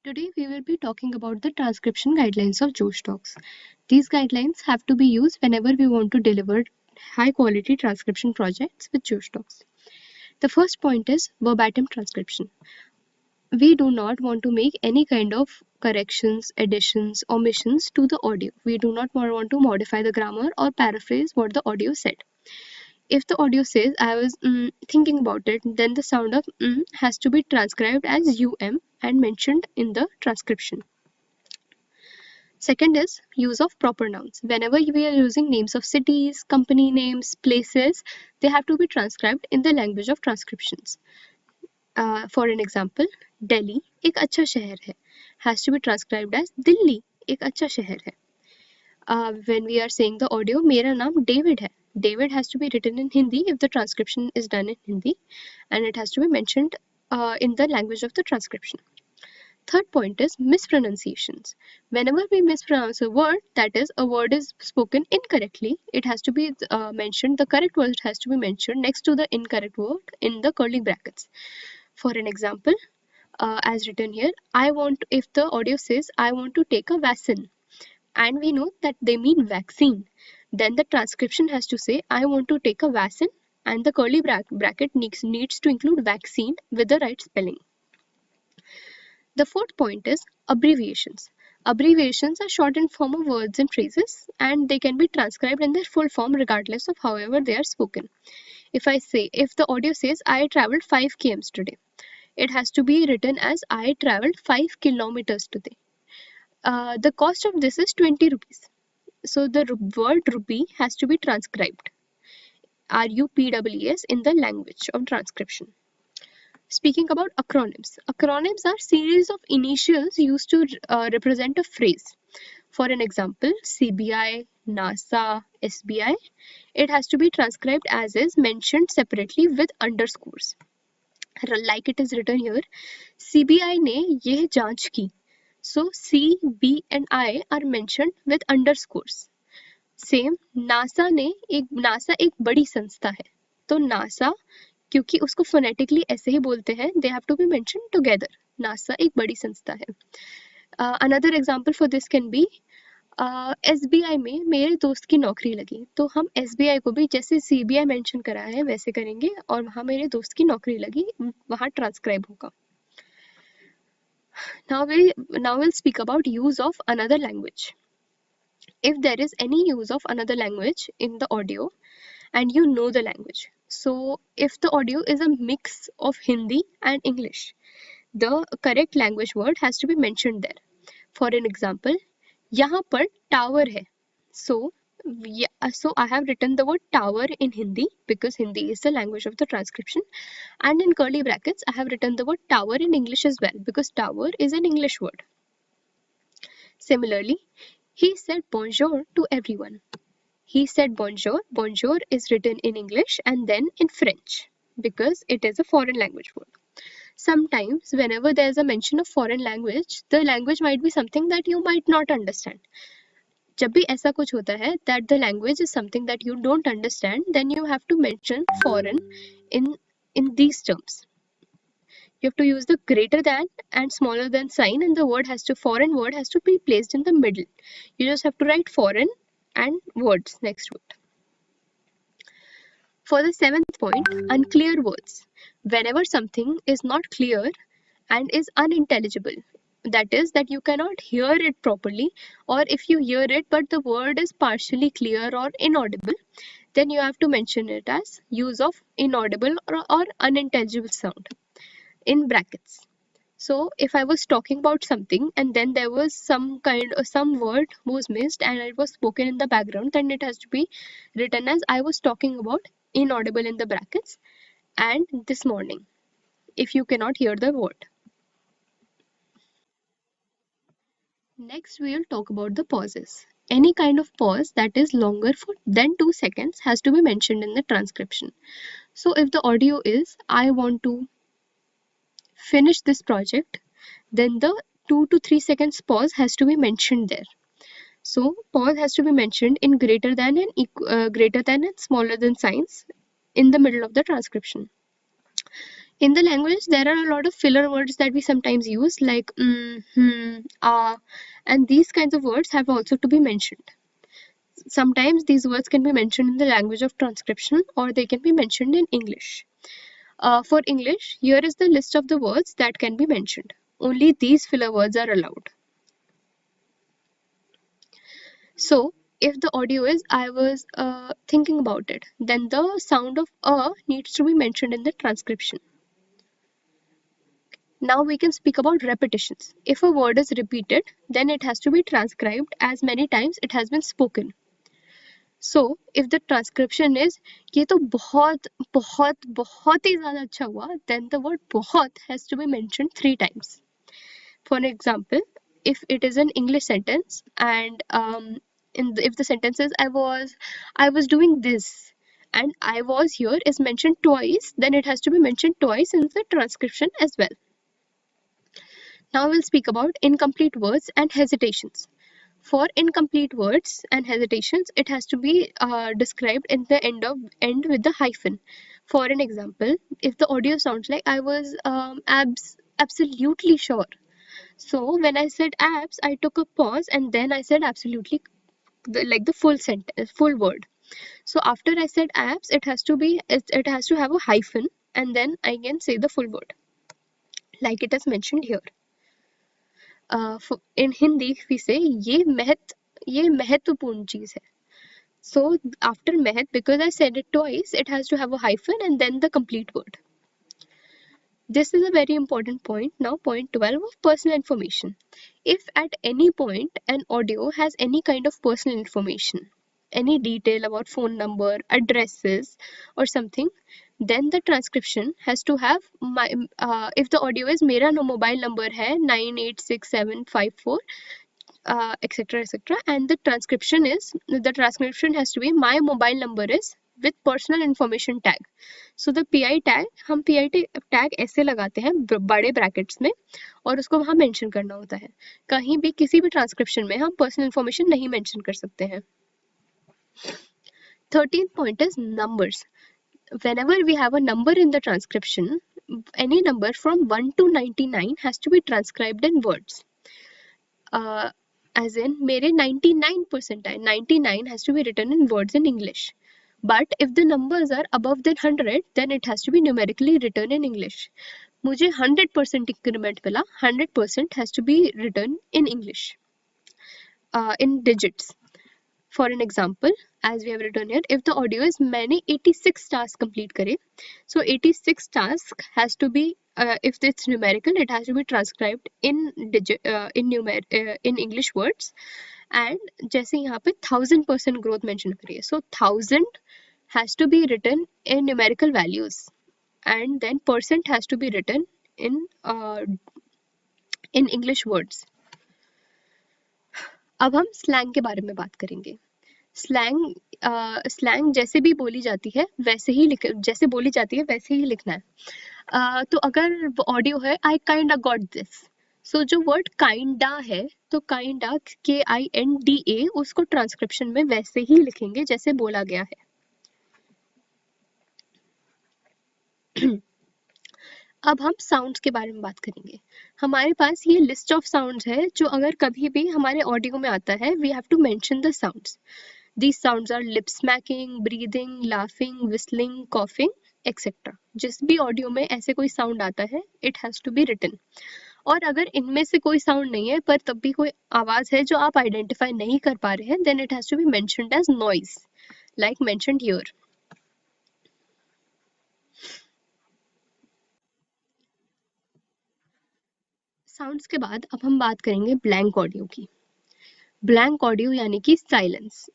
Today we will be talking about the transcription guidelines of Josh Talks. These guidelines have to be used whenever we want to deliver high quality transcription projects with Josh Talks. The first point is verbatim transcription. We do not want to make any kind of corrections, additions, omissions to the audio. We do not want to modify the grammar or paraphrase what the audio said. If the audio says I was thinking about it, then the sound of has to be transcribed as and mentioned in the transcription. Second is use of proper nouns. Whenever we are using names of cities, company names, places, they have to be transcribed in the language of transcriptions. For an example, Delhi एक अच्छा शहर है has to be transcribed as Delhi एक अच्छा शहर है. When we are saying the audio, मेरा नाम David है. David has to be written in Hindi if the transcription is done in Hindi, and it has to be mentioned in the language of the transcription. Third point is mispronunciations. Whenever we mispronounce a word, that is, a word is spoken incorrectly, it has to be mentioned, the correct word has to be mentioned next to the incorrect word in the curly brackets. For an example, as written here, if the audio says, I want to take a vaccine, and we know that they mean vaccine, then the transcription has to say, I want to take a vaccine, and the curly bracket needs to include vaccine with the right spelling. The fourth point is abbreviations. Abbreviations are shortened form of words and phrases, and they can be transcribed in their full form regardless of however they are spoken. If the audio says I traveled 5 km today, it has to be written as I traveled 5 kilometers today. The cost of this is 20 rupees. So the word rupee has to be transcribed RUPEES in the language of transcription. Speaking about acronyms. Acronyms are series of initials used to represent a phrase. For an example, CBI, NASA, SBI. It has to be transcribed as is, mentioned separately with underscores. Like it is written here, CBI ने यह जांच की. So C, B and I are mentioned with underscores. Same, NASA एक बड़ी संस्था है. तो NASA क्योंकि उसको फोनेटिकली ऐसे ही बोलते हैं, they have to be mention together. NASA एक बड़ी संस्था है. Another example for this can be SBI में मेरे दोस्त की नौकरी लगी. तो हम एसबीआई को भी जैसे सीबीआई मेंशन करा है वैसे करेंगे और वहां मेरे दोस्त की नौकरी लगी वहां ट्रांसक्राइब होगा. Now we'll speak about use of another language. If there is any use of another language in the audio and you know the language, so if the audio is a mix of Hindi and English, the correct language word has to be mentioned there. For an example, यहाँ पर tower है. So I have written the word tower in Hindi because Hindi is the language of the transcription, and in curly brackets I have written the word tower in English as well because tower is an English word. Similarly, he said bonjour to everyone. He said bonjour. Bonjour is written in English and then in French because it is a foreign language word. Sometimes whenever there is a mention of foreign language, the language might be something that you might not understand. जब भी ऐसा कुछ होता है that the language is something that you don't understand, then you have to mention foreign in these terms. You have to use the greater than and smaller than sign, and the foreign word has to be placed in the middle. You just have to write foreign and words next to it. For the seventh point, unclear words. Whenever something is not clear and is unintelligible, that is, that you cannot hear it properly, or if you hear it but the word is partially clear or inaudible, then you have to mention it as use of inaudible or unintelligible sound in brackets. So if I was talking about something and then there was some word was missed and it was spoken in the background, then it has to be written as I was talking about inaudible in the brackets and this morning if you cannot hear the word. Next we will talk about the pauses. Any kind of pause that is longer than 2 seconds has to be mentioned in the transcription. So if the audio is I want to finish this project, then the 2 to 3 seconds pause has to be mentioned there. So pause has to be mentioned in greater than and smaller than signs in the middle of the transcription. In the language, there are a lot of filler words that we sometimes use, like and these kinds of words have also to be mentioned. Sometimes these words can be mentioned in the language of transcription, or they can be mentioned in English. For English, here is the list of the words that can be mentioned. Only these filler words are allowed. So, if the audio is I was thinking about it, then the sound of needs to be mentioned in the transcription. Now we can speak about repetitions. If a word is repeated, then it has to be transcribed as many times it has been spoken. So, if the transcription is ये तो बहुत बहुत बहुत ही ज़्यादा अच्छा हुआ, then the word बहुत has to be mentioned 3 times. For example, if it is an English sentence and if the sentence is I was doing this and I was here is mentioned twice, then it has to be mentioned twice in the transcription as well. Now we'll speak about incomplete words and hesitations. For incomplete words and hesitations, it has to be described in the end with the hyphen. For an example, if the audio sounds like I was absolutely sure. So when I said abs, I took a pause and then I said absolutely, like the full sentence, full word. So after I said abs, it has to have a hyphen and then I can say the full word, like it is mentioned here. In Hindi, we say ये महत्वपूर्ण चीज है. So after mehet, because I said it twice, it has to have a hyphen and then the complete word. This is a very important point. Now, point 12 of personal information. If at any point an audio has any kind of personal information, any detail about phone number, addresses, or something, then the transcription has to have if the audio is मेरा mobile number है 986754 etc etc, and the transcription has to be my mobile number is with personal information tag. So the PI tag हम PI tag ऐसे लगाते हैं बड़े brackets में और उसको वहाँ मेंशन करना होता है. कहीं भी किसी भी ट्रांसक्रिप्शन में हम पर्सनल इंफॉर्मेशन नहीं मेंशन कर सकते हैं. 13th point is numbers. Whenever we have a number in the transcription, any number from 1 to 99 has to be transcribed in words. As in मेरे 99% है, 99 has to be written in words in English. But if the numbers are above than 100, then it has to be numerically written in English. मुझे 100% increment मिला, 100% has to be written in English, in digits. For an example, as we have written here, if the audio is मैंने 86 tasks complete करे, so 86 task has to be if it's numerical, it has to be transcribed in English words. And जैसे यहाँ पे 1000% growth mention करी है, so 1000 has to be written in numerical values, and then percent has to be written in English words. अब हम slang के बारे में बात करेंगे. स्लैंग जैसे भी बोली जाती है वैसे ही जैसे बोली जाती है वैसे ही लिखना है. तो अगर ऑडियो है आई काइंडा गॉट दिस, सो जो वर्ड काइंडा है तो काइंडा KINDA उसको ट्रांसक्रिप्शन में वैसे ही लिखेंगे जैसे बोला गया है. अब हम साउंड्स के बारे में बात करेंगे. हमारे पास ये लिस्ट ऑफ साउंड्स है जो अगर कभी भी हमारे ऑडियो में आता है, we have to mention the sounds. These sounds are lip smacking, breathing, laughing, whistling, coughing, etc. जिस भी ऑडियो में ऐसे कोई साउंड आता है, it has to be written. और अगर इनमें से कोई साउंड नहीं है पर तब भी कोई आवाज है जो आप आइडेंटिफाई नहीं कर पा रहे हैं, then it has to be mentioned as noise, like mentioned here. Sounds के बाद अब हम बात करेंगे ब्लैंक ऑडियो की. ब्लैंक ऑडियो यानी कि साइलेंस.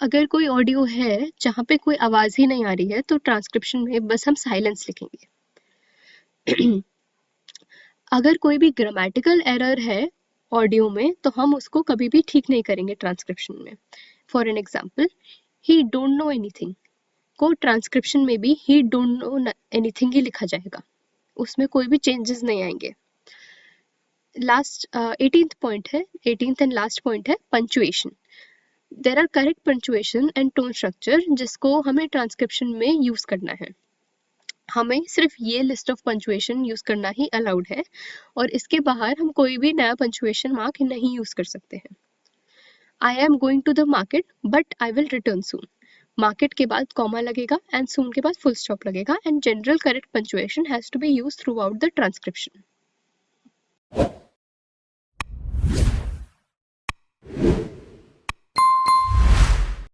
अगर कोई ऑडियो है जहाँ पे कोई आवाज ही नहीं आ रही है तो ट्रांसक्रिप्शन में बस हम साइलेंस लिखेंगे. अगर कोई भी ग्रामेटिकल एरर है ऑडियो में तो हम उसको कभी भी ठीक नहीं करेंगे ट्रांसक्रिप्शन में. For an example, he don't know anything को ट्रांसक्रिप्शन में भी ही डोंट नो एनीथिंग ही लिखा जाएगा, उसमें कोई भी चेंजेस नहीं आएंगे. लास्ट 18th पॉइंट है, 18th एंड लास्ट पॉइंट है punctuation. There are correct punctuation and tone structure जिसको हमें ट्रांसक्रिप्शन में यूज करना है. हमें सिर्फ ये लिस्ट ऑफ पंचुएशन यूज करना ही अलाउड है और इसके बाहर हम कोई भी नया पंचुएशन मार्क नहीं यूज कर सकते हैं। I am going to the market but I will return soon. Market के बाद कॉमा लगेगा एंड सून के बाद फुल स्टॉप लगेगा and general correct punctuation has to be use throughout the transcription.